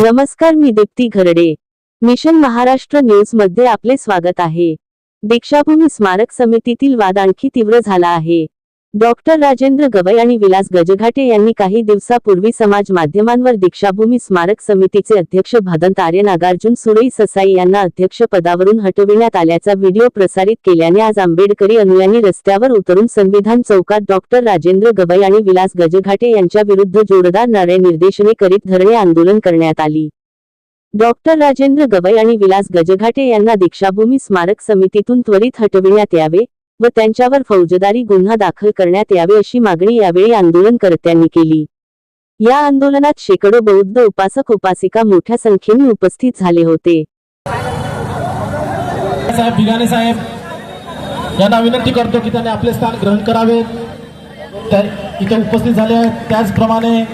नमस्कार, मी Deepti Gharde. Mission Maharashtra news मध्ये आपले स्वागत आहे. दीक्षाभूमी स्मारक समितीतील वाद आणखी तीव्र झाला आहे. डॉक्टर राजेंद्र गवई आणि विलास गजघाटे यांनी काही दिवसापूर्वी समाज माध्यमांवर दीक्षाभूमी स्मारक समितीचे अध्यक्ष भदंत आर्य नागार्जुन सुरई ससाई यांना अध्यक्षपदावरून हटविण्यात आल्याचा व्हिडिओ प्रसारित केल्याने आज आंबेडकरी अनुयायांनी रस्त्यावर उतरून संविधान चौकात डॉक्टर राजेंद्र गवई आणि विलास गजघाटे यांच्या विरुद्ध जोरदार नारे निर्देशने करीत धरणे आंदोलन करण्यात आली. डॉक्टर राजेंद्र गवई आणि विलास गजघाटे यांना दीक्षाभूमी स्मारक समितीतून त्वरित हटविण्यात यावे व त्यांच्यावर फौजदारी गुन्हा दाखल करण्यात यावे अशी मागणी यावेळी आंदोलनकर्त्यांनी केली. या आंदोलनात शेकडो बौद्ध उपासक उपासिका मोठ्या संख्येने उपस्थित झाले होते. साहेब बिगाने साहेब यांना विनंती करतो की त्यांनी आपले स्थान ग्रहण करावे. इथे उपस्थित झाले आहेत. त्याचप्रमाणे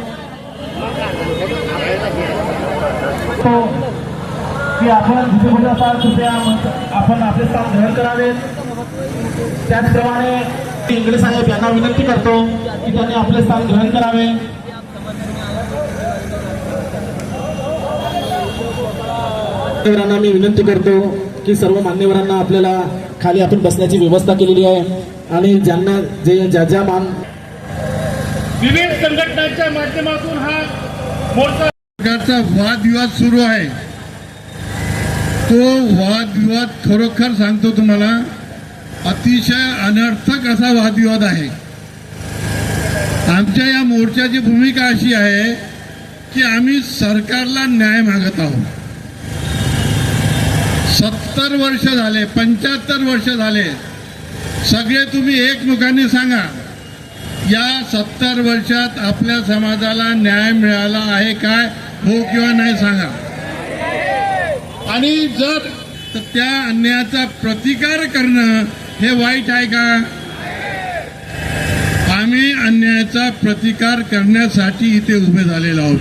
की आपण जिथे कुठे असाल कृपया आपण आपले स्थान ग्रहण करावे. त्याचप्रमाणे इंगळे साहेब यांना विनंती करतो की त्यांनी आपले स्थान ग्रहण करावे. मान्यवरांना मी विनंती करतो की सर्व मान्यवरांना आपल्याला खाली आपण बसण्याची व्यवस्था केलेली आहे आणि ज्यांना ज्या मान विविध संघटनांच्या माध्यमातून हा मोर्चा प्रकारचा वादविवाद सुरू आहे. तो वादविवाद खरोखर सांगतो तुम्हाला अतिशय अनर्थक असा वादविवाद आहे. आमच्या या मोर्चाची भूमिका अशी आहे की आम्ही सरकारला न्याय मागत आहोत. 70 वर्ष झाले, 75 वर्ष झाले, सगळे तुम्ही एकमुखाने सांगा या 70 वर्षात आपल्या समाजाला न्याय मिळाला आहे काय, हो किंवा नाही सांगा. आणि जर त्या अन्यायाचा प्रतिकार करणं हे वाईट आहे का? आम्ही अन्यायाचा प्रतिकार करण्यासाठी इथे उभे झालेलो आहोत.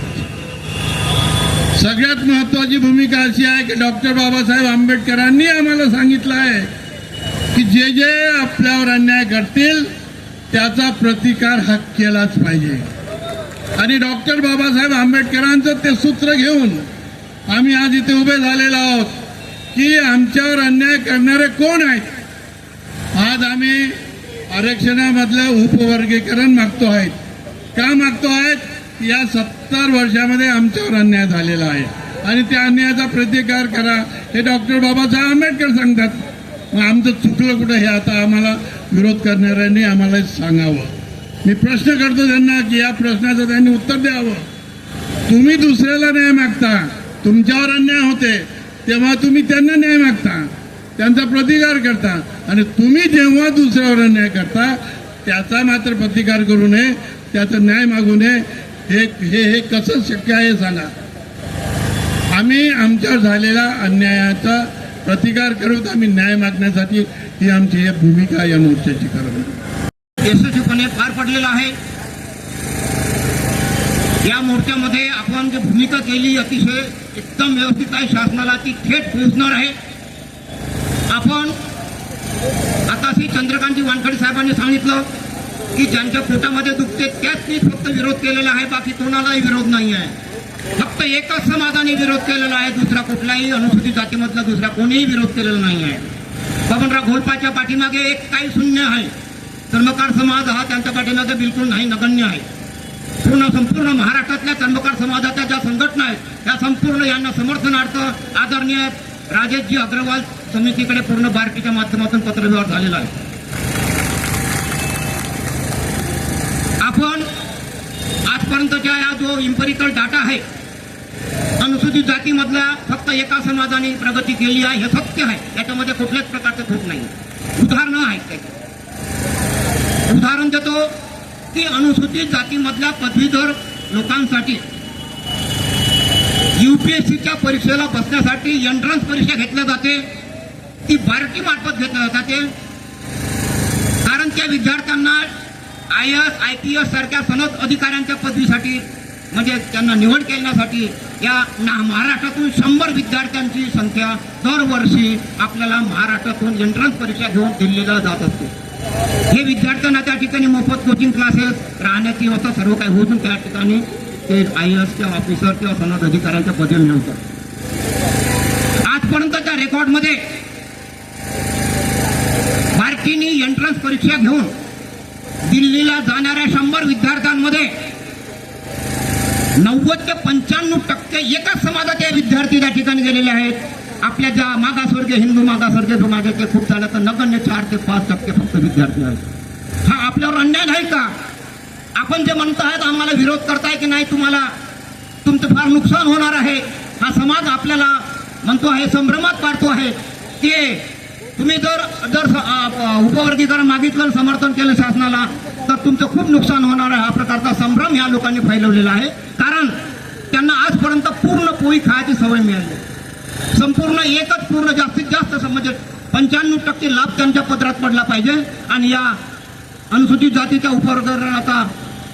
सगळ्यात महत्वाची भूमिका अशी आहे की डॉक्टर बाबासाहेब आंबेडकरांनी आम्हाला सांगितलं आहे की जे जे आपल्यावर अन्याय करतील त्याचा प्रतिकार हा केलाच पाहिजे. आणि डॉक्टर बाबासाहेब आंबेडकरांचं ते सूत्र घेऊन आम्ही आज इथे उभे झालेलो आहोत की आमच्यावर अन्याय करणारे कोण आहेत. आज आम्ही आरक्षणामधलं उपवर्गीकरण मागतो आहेत. का मागतो आहेत? या 70 वर्षामध्ये आमच्यावर अन्याय झालेला आहे आणि त्या अन्यायाचा प्रतिकार करा हे डॉक्टर बाबासाहेब आंबेडकर सांगतात. मग आमचं चुकलं कुठं हे आता आम्हाला विरोध करणाऱ्यांनी आम्हाला सांगावं. मी प्रश्न करतो त्यांना की या प्रश्नाचं त्यांनी उत्तर द्यावं. तुम्ही दुसऱ्याला न्याय मागता, तुमच्यावर अन्याय होते तेव्हा तुम्ही त्यांना न्याय मागता, त्यांचा प्रतिकार करता आणि तुम्ही जेव्हा दुसऱ्यावर अन्याय करता त्याचा मात्र प्रतिकार करू नये, त्याचा न्याय मागू नये. हे कसं शक्य आहे सांगा. आम्ही आमच्यावर झालेला अन्यायाचा प्रतिकार करूत, आम्ही न्याय मागण्यासाठी ही आमची भूमिका या मोर्चाची करणं यशस्वीपणे पार पडलेला आहे. या मोर्चामध्ये आपण जी भूमिका केली अतिशय एकदम व्यवस्थित आहे. शासनाला ती थेट पोहोचणार आहे. आपण आता श्री चंद्रकांतजी वानखडे साहेबांनी सांगितलं की ज्यांच्या पोटामध्ये दुखते त्याच फक्त विरोध केलेला आहे, बाकी कोणालाही विरोध नाही आहे. फक्त एकच समाजाने विरोध केलेला आहे, दुसरा कुठलाही अनुसूचित जातीमधला दुसरा कोणीही विरोध केलेला नाही आहे. बबनराव घोलपाच्या पाठीमागे एक काही शून्य आहे. चर्मकार समाज हा त्यांच्या पाठीमागे बिलकुल नाही, नगण्य आहे. संपूर्ण महाराष्ट्रातल्या चर्मकार समाजाच्या ज्या संघटना आहेत त्या संपूर्ण यांना समर्थनार्थ आदरणीय राजेशजी अग्रवाल समितीकडे पूर्ण बार्टीच्या माध्यमातून पत्रव्यवहार झालेला आहे. आपण आजपर्यंतच्या या जो इम्पेरिकल डाटा आहे अनुसूचित जातीमधल्या फक्त एका समाजाने प्रगती केली आहे हे सत्य आहे. याच्यामध्ये कुठल्याच प्रकारचं खोट नाही. उदाहरणं आहेत त्याची. उदाहरण देतो की अनुसूचित जातीमधल्या पदवीधर लोकांसाठी यूपीएससीच्या परीक्षेला बसण्यासाठी एंट्रन्स परीक्षा घेतली जाते. ती बार्टी मार्फत घेतली जाते. कारण त्या विद्यार्थ्यांना IAS, IPS सारख्या सनद अधिकाऱ्यांच्या पदवीसाठी म्हणजे त्यांना निवड करण्यासाठी या महाराष्ट्रातून 100 विद्यार्थ्यांची संख्या दरवर्षी आपल्याला महाराष्ट्रातून एंट्रन्स परीक्षा घेऊन दिल्लीला जात असते. हे विद्यार्थ्यांना त्या ठिकाणी मोफत कोचिंग क्लासेस, राहण्याची व्यवस्था सर्व काही होऊन त्या ठिकाणी ते IAS ऑफिसर किंवा सनद अधिकाऱ्यांच्या पदवी मिळवतात. आजपर्यंतच्या रेकॉर्डमध्ये भारतीने एंट्रन्स परीक्षा घेऊन दिल्लीला जाणाऱ्या 100 विद्यार्थ्यांमध्ये 90 ते 95% एकाच समाजाचे विद्यार्थी त्या ठिकाणी गेलेले आहेत. आपल्या ज्या मागासवर्गीय हिंदू मागासवर्गीय समाजाचे खूप झालं तर नगण्य 4 ते 5% फक्त विद्यार्थी आहेत. हा आपल्यावर अन्याय नाही का? आपण जे म्हणतायत आम्हाला विरोध करताय की नाही, तुम्हाला तुमचं फार नुकसान होणार आहे, हा समाज आपल्याला म्हणतो आहे, संभ्रमात पाडतो आहे. ते तुम्ही जर उपवर्गीकरण मागितलं, समर्थन केलं शासनाला, तर तुमचं खूप नुकसान होणार आहे. हा प्रकारचा संभ्रम या लोकांनी फैलवलेला आहे. कारण त्यांना आजपर्यंत पूर्ण पोळी खायची सवय मिळाली. संपूर्ण एकच पूर्ण जास्तीत जास्त म्हणजे 95% लाभ त्यांच्या पदरात पडला पाहिजे. आणि या अनुसूचित जातीच्या उपवर्गीकरणाचा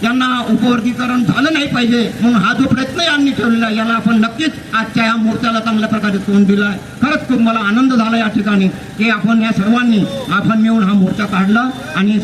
यांना उपवर्गीकरण झालं नाही पाहिजे म्हणून हा जो प्रयत्न यांनी ठेवलेला आहे, याला आपण नक्कीच आजच्या या मोर्चाला चांगल्या प्रकारे तोंड दिलं आहे. खरंच खूप मला आनंद झाला या ठिकाणी की आपण या सर्वांनी आपण मिळून हा मोर्चा काढला आणि